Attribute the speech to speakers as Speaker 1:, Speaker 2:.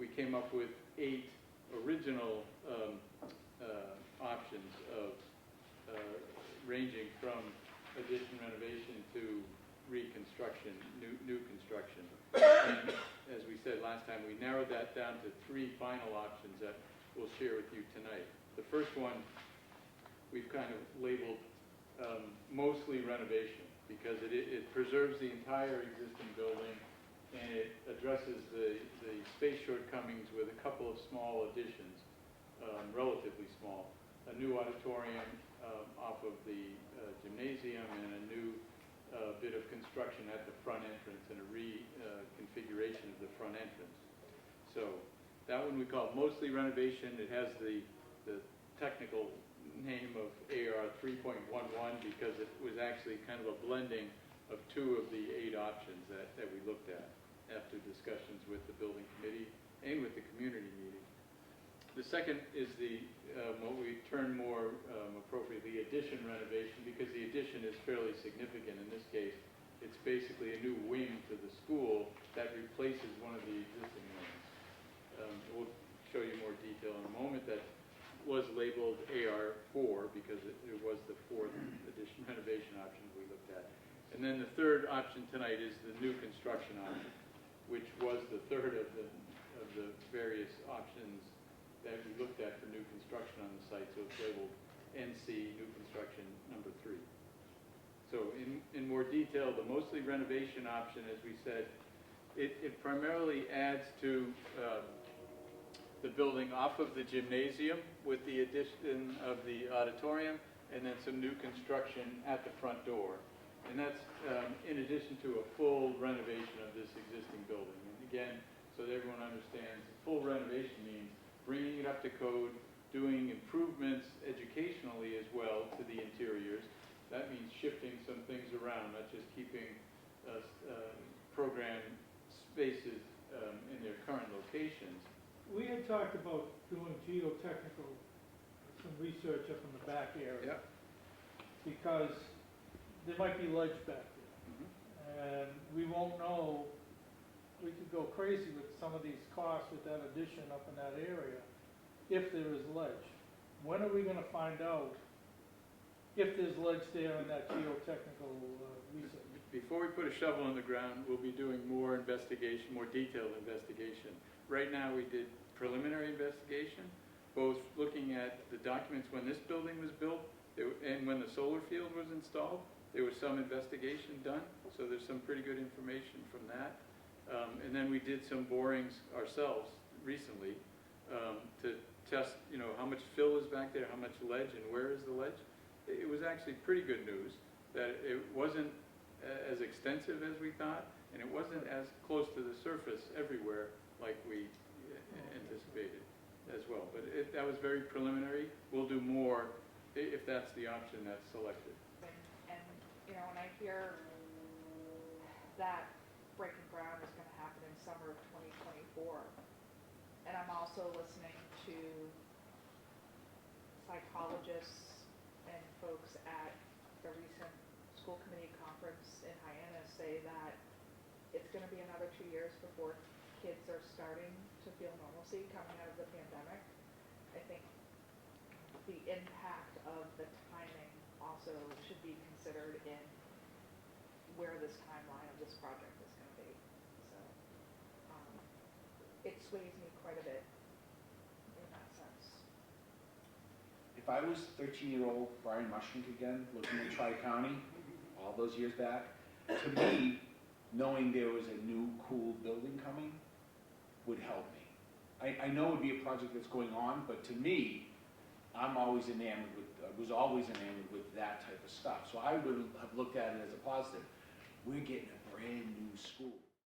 Speaker 1: we came up with 8 original options of ranging from addition renovation to reconstruction, new construction. And as we said last time, we narrowed that down to 3 final options that we'll share with you tonight. The first one we've kind of labeled mostly renovation, because it preserves the entire existing building and it addresses the space shortcomings with a couple of small additions, relatively small. A new auditorium off of the gymnasium and a new bit of construction at the front entrance and a reconfiguration of the front entrance. So that one we call mostly renovation. It has the technical name of AR 3.11 because it was actually kind of a blending of 2 of the 8 options that we looked at after discussions with the building committee and with the community meeting. The second is what we term more appropriately addition renovation, because the addition is fairly significant. In this case, it's basically a new wing to the school that replaces one of the existing wings. We'll show you more detail in a moment. That was labeled AR4 because it was the 4th addition renovation option we looked at. And then the third option tonight is the new construction option, which was the third of the various options that we looked at for new construction on the site. So it's labeled NC, new construction number 3. So in more detail, the mostly renovation option, as we said, it primarily adds to the building off of the gymnasium with the addition of the auditorium and then some new construction at the front door. And that's in addition to a full renovation of this existing building. And again, so that everyone understands, full renovation means bringing it up to code, doing improvements educationally as well to the interiors. That means shifting some things around, not just keeping program spaces in their current locations.
Speaker 2: We had talked about doing geotechnical, some research up in the back area.
Speaker 1: Yep.
Speaker 2: Because there might be ledge back there. And we won't know, we could go crazy with some of these costs with that addition up in that area if there is ledge. When are we going to find out if there's ledge there in that geotechnical research?
Speaker 1: Before we put a shovel in the ground, we'll be doing more investigation, more detailed investigation. Right now we did preliminary investigation, both looking at the documents when this building was built and when the solar field was installed. There was some investigation done, so there's some pretty good information from that. And then we did some borings ourselves recently to test, how much fill is back there, how much ledge, and where is the ledge. It was actually pretty good news that it wasn't as extensive as we thought, and it wasn't as close to the surface everywhere like we anticipated as well. But that was very preliminary. We'll do more if that's the option that's selected.
Speaker 3: And when I hear that breaking ground is going to happen in summer of 2024, and I'm also listening to psychologists and folks at the recent school committee conference in Hyannis say that it's going to be another 2 years before kids are starting to feel normalcy coming out of the pandemic. I think the impact of the timing also should be considered in where this timeline of this project is going to be. So it sways me quite a bit in that sense.
Speaker 4: If I was 13-year-old Brian Mushnick again, looking at Tri-County, all those years back, to me, knowing there was a new cool building coming would help me. I know it would be a project that's going on, but to me, I'm always enamored with, was always enamored with that type of stuff. So I would have looked at it as a positive. We're getting a brand new school.